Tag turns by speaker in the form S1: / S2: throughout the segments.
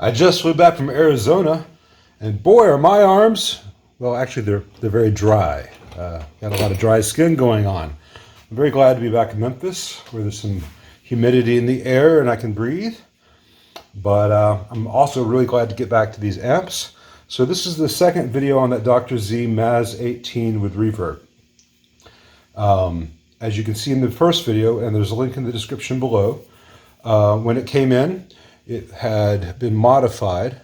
S1: I just flew back from Arizona, and boy, are my arms, well, actually, they're very dry. Got a lot of dry skin going on. I'm very glad to be back in Memphis, where there's some humidity in the air and I can breathe. But I'm also really glad to get back to these amps. So this is the second video on that Dr. Z MAZ 18 with Reverb. As you can see in the first video, and there's a link in the description below, when it came in, it had been modified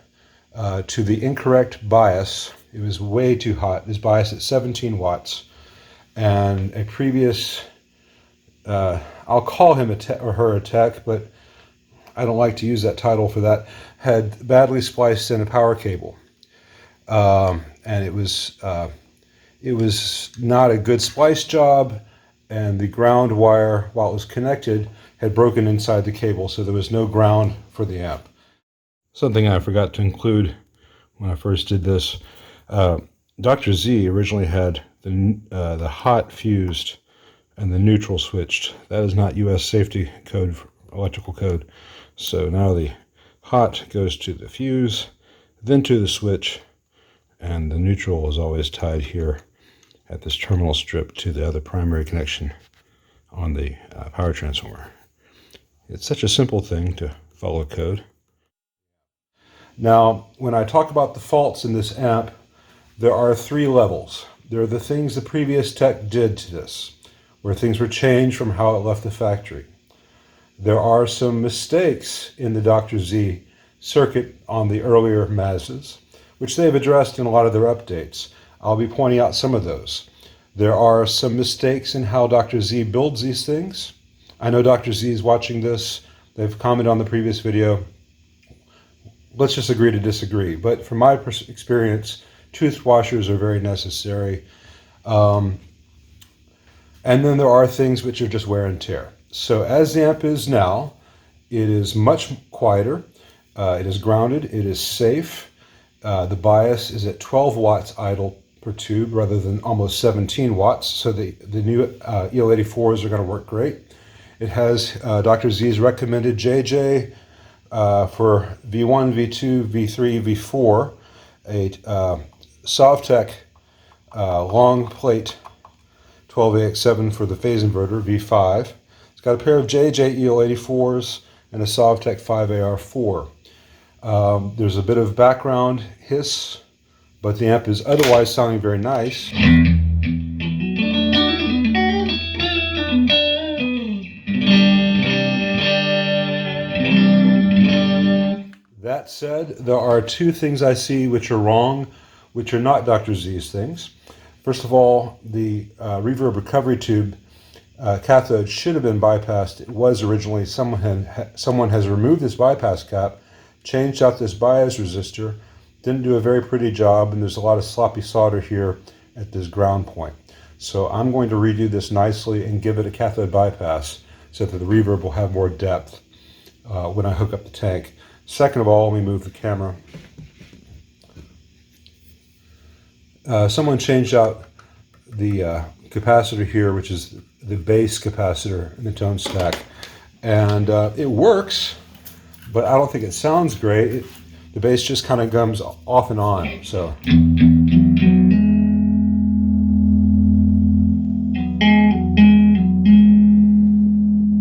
S1: to the incorrect bias. It was way too hot. It was biased at 17 watts. And a previous, I'll call him a tech, or her a tech, but I don't like to use that title for that, had badly spliced in a power cable. And it was not a good splice job, and the ground wire, while it was connected, had broken inside the cable, so there was no ground for the amp. Something I forgot to include when I first did this, Dr. Z originally had the hot fused and the neutral switched. That is not US safety code, electrical code. So now the hot goes to the fuse, then to the switch, and the neutral is always tied here at this terminal strip to the other primary connection on the power transformer. It's such a simple thing to follow code. Now, when I talk about the faults in this amp, there are three levels. There are the things the previous tech did to this, where things were changed from how it left the factory. There are some mistakes in the Dr. Z circuit on the earlier MAZs, which they've addressed in a lot of their updates. I'll be pointing out some of those. There are some mistakes in how Dr. Z builds these things. I know Dr. Z is watching this. They've commented on the previous video. Let's just agree to disagree. But from my experience, tooth washers are very necessary. And then there are things which are just wear and tear. So as the amp is now, it is much quieter. It is grounded. It is safe. The bias is at 12 watts idle per tube rather than almost 17 watts. So the new EL84s are going to work great. It has Dr. Z's recommended JJ for V1, V2, V3, V4, a Sovtech long plate 12AX7 for the phase inverter, V5. It's got a pair of JJ EL84s and a Sovtech 5AR4. There's a bit of background hiss, but the amp is otherwise sounding very nice. That said, there are two things I see which are wrong, which are not Dr. Z's things. First of all, the reverb recovery tube cathode should have been bypassed. It was originally. Someone has removed this bypass cap, changed out this bias resistor, didn't do a very pretty job, and there's a lot of sloppy solder here at this ground point. So I'm going to redo this nicely and give it a cathode bypass so that the reverb will have more depth when I hook up the tank. Second of all, let me move the camera. Someone changed out the capacitor here, which is the base capacitor in the tone stack, and it works, but I don't think it sounds great. The bass just kind of comes off and on, so.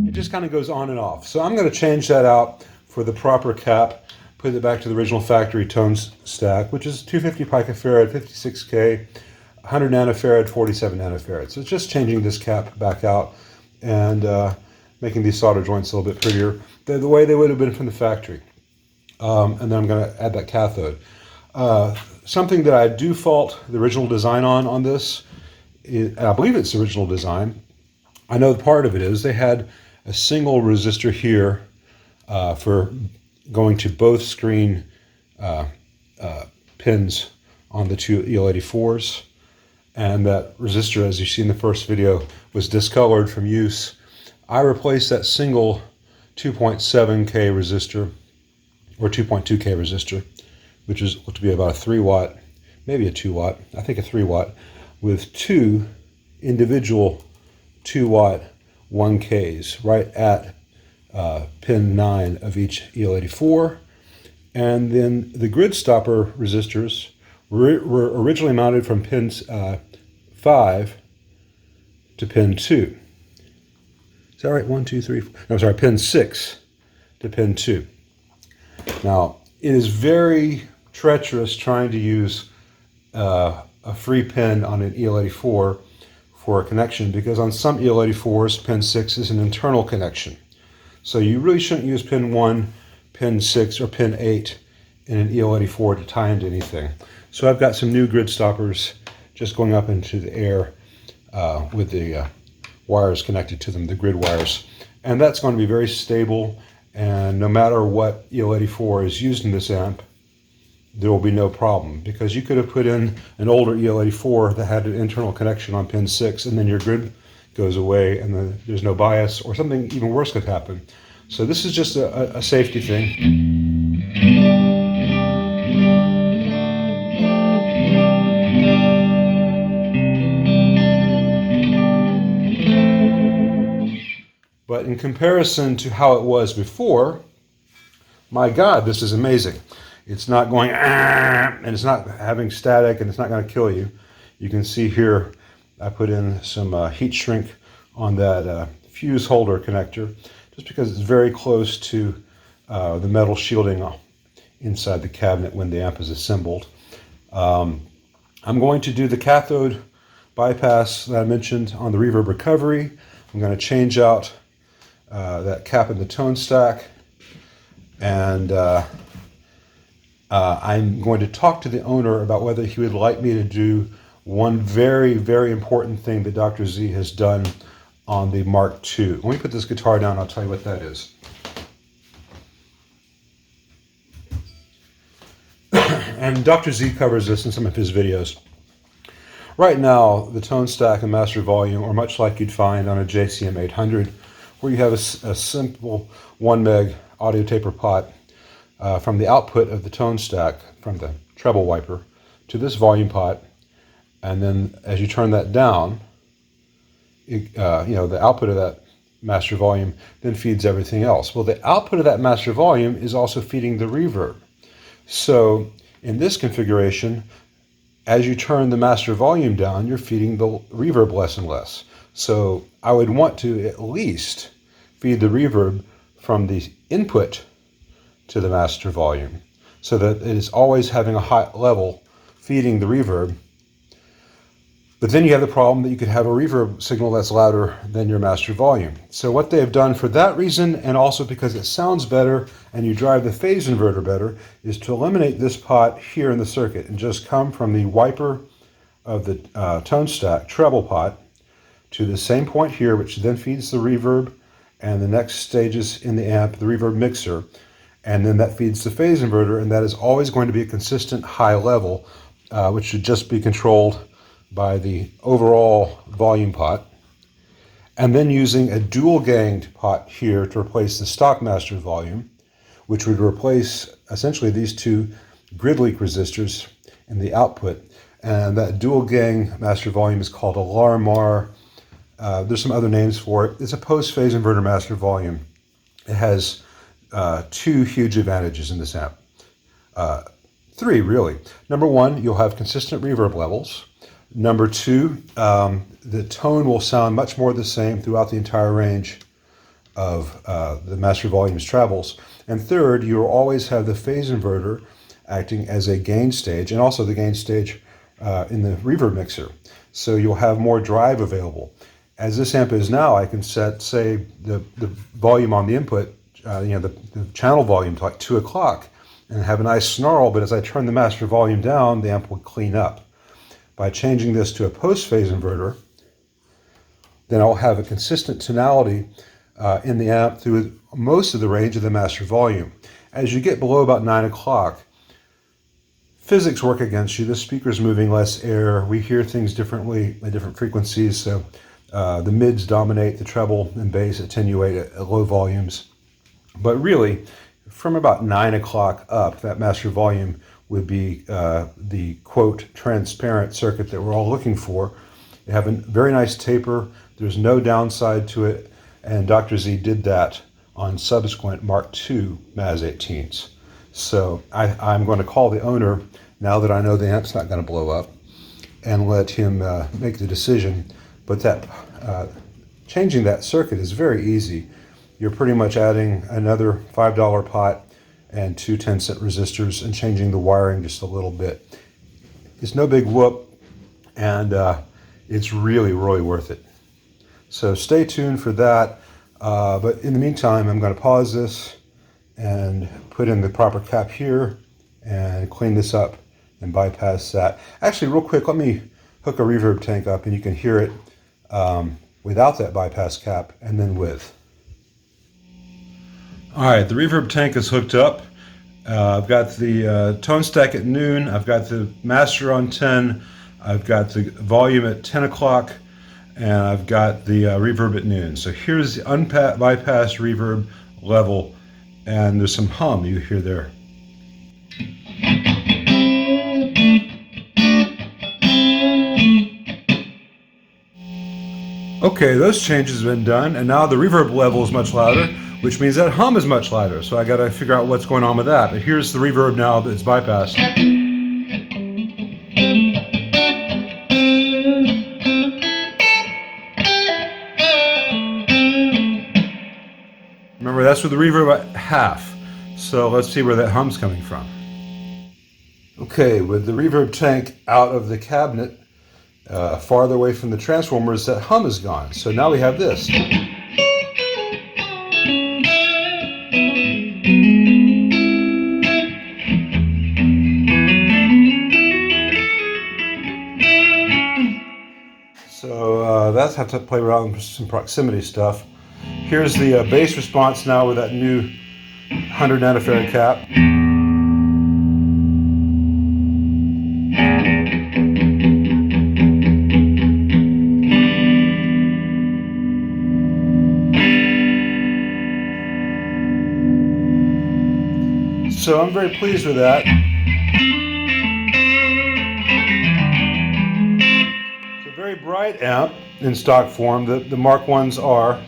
S1: It just kind of goes on and off. So I'm going to change that out for the proper cap, put it back to the original factory tone stack, which is 250 picofarad, 56K, 100 nanofarad, 47 nanofarad. So it's just changing this cap back out and making these solder joints a little bit prettier, the way they would have been from the factory. And then I'm going to add that cathode. Something that I do fault the original design on this, and I believe it's the original design. I know part of it is they had a single resistor here for going to both screen pins on the two EL84s. And that resistor, as you see in the first video, was discolored from use. I replaced that single 2.7K resistor, or 2.2K resistor, which is to be about a 3 watt, maybe a 2 watt, I think a 3 watt, with two individual 2 watt 1Ks right at pin 9 of each EL84. And then the grid stopper resistors were originally mounted from pin 5 to pin 2. Is that right? 1, 2, 3, 4. No, sorry, pin 6 to pin 2. Now, it is very treacherous trying to use a free pin on an EL84 for a connection, because on some EL84s, pin 6 is an internal connection. So you really shouldn't use pin 1, pin 6, or pin 8 in an EL84 to tie into anything. So I've got some new grid stoppers just going up into the air with the wires connected to them, the grid wires. And that's going to be very stable, and no matter what EL84 is used in this amp, there will be no problem, because you could have put in an older EL84 that had an internal connection on pin 6, and then your grid goes away and there's no bias, or something even worse could happen. So this is just a safety thing. But in comparison to how it was before, my God, this is amazing. It's not going, and it's not having static, and it's not going to kill you. You can see here, I put in some heat shrink on that fuse holder connector, just because it's very close to the metal shielding inside the cabinet when the amp is assembled. I'm going to do the cathode bypass that I mentioned on the Reverb recovery. I'm going to change out that cap in the tone stack, and I'm going to talk to the owner about whether he would like me to do one very, very important thing that Dr. Z has done on the Mark II. Let me put this guitar down, I'll tell you what that is. And Dr. Z covers this in some of his videos. Right now, the tone stack and master volume are much like you'd find on a JCM 800, where you have a simple 1 meg audio taper pot from the output of the tone stack, from the treble wiper, to this volume pot, and then as you turn that down, the output of that master volume then feeds everything else. Well, the output of that master volume is also feeding the reverb. So in this configuration, as you turn the master volume down, you're feeding the reverb less and less. So I would want to at least feed the reverb from the input to the master volume, so that it is always having a high level feeding the reverb. But then you have the problem that you could have a reverb signal that's louder than your master volume. So what they have done for that reason, and also because it sounds better and you drive the phase inverter better, is to eliminate this pot here in the circuit and just come from the wiper of the tone stack treble pot to the same point here, which then feeds the reverb and the next stages in the amp, the reverb mixer, and then that feeds the phase inverter, and that is always going to be a consistent high level, which should just be controlled by the overall volume pot, and then using a dual ganged pot here to replace the stock master volume, which would replace essentially these two grid leak resistors in the output. And that dual gang master volume is called a LARMAR. There's some other names for it. It's a post-phase inverter master volume. It has two huge advantages in this amp. Three, really. Number one, you'll have consistent reverb levels. Number two, the tone will sound much more the same throughout the entire range of the master volume's travels. And third, you'll always have the phase inverter acting as a gain stage, and also the gain stage in the reverb mixer. So you'll have more drive available. As this amp is now, I can set, say, the volume on the input, the channel volume to like 2 o'clock, and have a nice snarl, but as I turn the master volume down, the amp will clean up. By changing this to a post-phase inverter, then I'll have a consistent tonality in the amp through most of the range of the master volume. As you get below about 9 o'clock, physics work against you. The speaker's moving less air. We hear things differently at different frequencies, so the mids dominate, the treble and bass attenuate at low volumes. But really, from about 9 o'clock up, that master volume would be the, quote, transparent circuit that we're all looking for. You have a very nice taper. There's no downside to it. And Dr. Z did that on subsequent Mark II MAZ 18s. So I'm going to call the owner, now that I know the amp's not going to blow up, and let him make the decision. But that changing that circuit is very easy. You're pretty much adding another $5 pot and two 10-cent resistors and changing the wiring just a little bit. It's no big whoop, and it's really, really worth it. So stay tuned for that. But in the meantime, I'm going to pause this and put in the proper cap here and clean this up and bypass that. Actually, real quick, let me hook a reverb tank up and you can hear it without that bypass cap and then with. All right, the reverb tank is hooked up. I've got the tone stack at noon. I've got the master on 10. I've got the volume at 10 o'clock. And I've got the reverb at noon. So here's the unbypassed reverb level. And there's some hum you hear there. Okay, those changes have been done, and now the reverb level is much louder, which means that hum is much louder. So I got to figure out what's going on with that. But here's the reverb now that's bypassed. Remember, that's with the reverb at half. So let's see where that hum's coming from. Okay, with the reverb tank out of the cabinet, farther away from the transformers, that hum is gone. So now we have this. So that's have to play around with some proximity stuff. Here's the bass response now with that new 100 nanofarad cap. So I'm very pleased with that. It's a very bright amp in stock form. The Mark 1s are.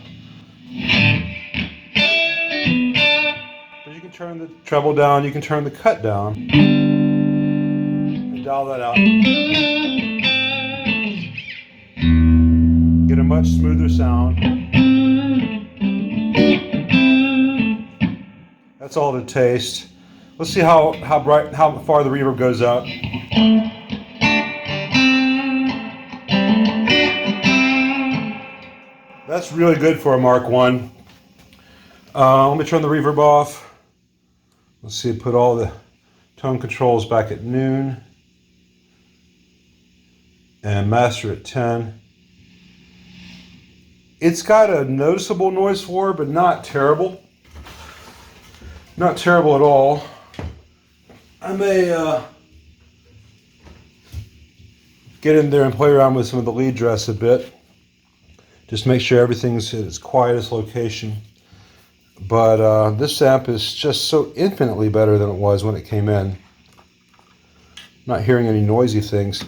S1: But you can turn the treble down, you can turn the cut down, and dial that out. Get a much smoother sound. That's all to taste. Let's see how far the reverb goes up. That's really good for a Mark 1. Let me turn the reverb off. Let's see, put all the tone controls back at noon. And master at 10. It's got a noticeable noise floor, but not terrible. Not terrible at all. I may get in there and play around with some of the lead dress a bit. Just make sure everything's at its quietest location. But this amp is just so infinitely better than it was when it came in. Not hearing any noisy things,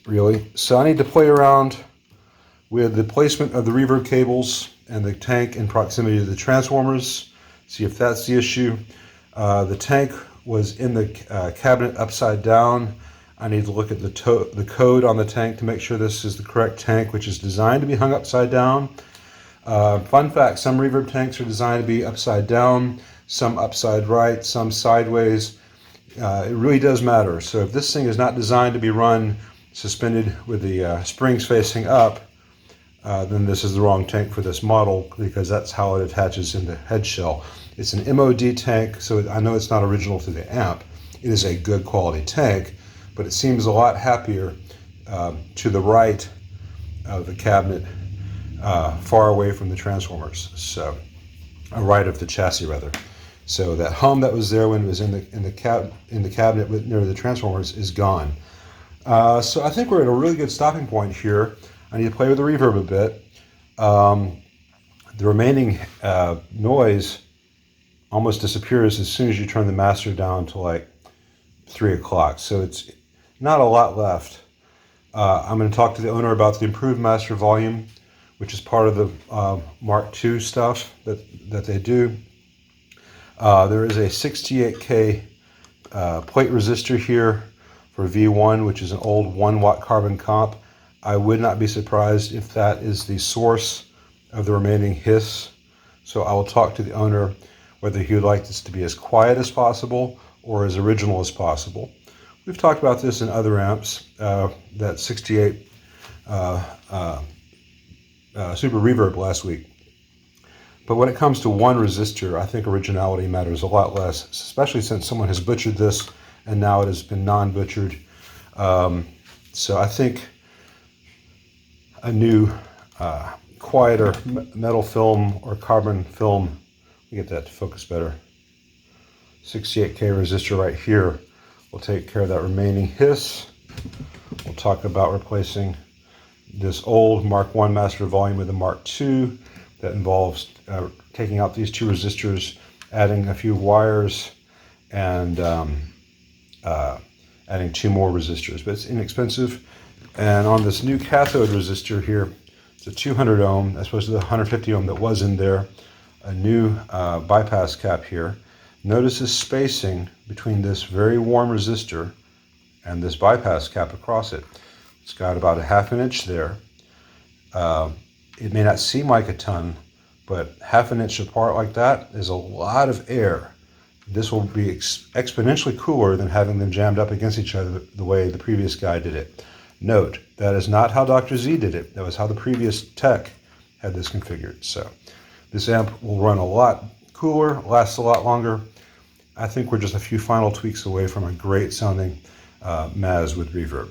S1: really. So I need to play around with the placement of the reverb cables and the tank in proximity to the transformers. See if that's the issue. The tank was in the cabinet upside down. I need to look at the code on the tank to make sure this is the correct tank, which is designed to be hung upside down. Fun fact, some reverb tanks are designed to be upside down, some upside right, some sideways. It really does matter. So if this thing is not designed to be run suspended with the springs facing up, then this is the wrong tank for this model, because that's how it attaches in the head shell. It's an MOD tank, so I know it's not original to the amp. It is a good quality tank, but it seems a lot happier to the right of the cabinet, far away from the transformers. So, right of the chassis rather. So that hum that was there when it was in the cabinet near the transformers is gone. So I think we're at a really good stopping point here. I need to play with the reverb a bit. The remaining noise almost disappears as soon as you turn the master down to like 3 o'clock. So it's not a lot left. I'm going to talk to the owner about the improved master volume, which is part of the Mark II stuff that they do. There is a 68K plate resistor here for V1, which is an old 1-watt carbon comp. I would not be surprised if that is the source of the remaining hiss. So I will talk to the owner whether he would like this to be as quiet as possible or as original as possible. We've talked about this in other amps, that 68 Super Reverb last week. But when it comes to one resistor, I think originality matters a lot less, especially since someone has butchered this and now it has been non-butchered. So I think a new, quieter metal film or carbon film, let me get that to focus better, 68K resistor right here will take care of that remaining hiss. We'll talk about replacing this old Mark I master volume with a Mark II. That involves taking out these two resistors, adding a few wires, and adding 2 more resistors. But it's inexpensive. And on this new cathode resistor here, it's a 200 ohm as opposed to the 150 ohm that was in there. A new bypass cap here. Notice the spacing between this very warm resistor and this bypass cap across it. It's got about a ½ inch there. It may not seem like a ton, but ½ an inch apart like that is a lot of air. This will be exponentially cooler than having them jammed up against each other the way the previous guy did it. Note, that is not how Dr. Z did it. That was how the previous tech had this configured. So this amp will run a lot cooler, lasts a lot longer. I think we're just a few final tweaks away from a great sounding MAZ with reverb.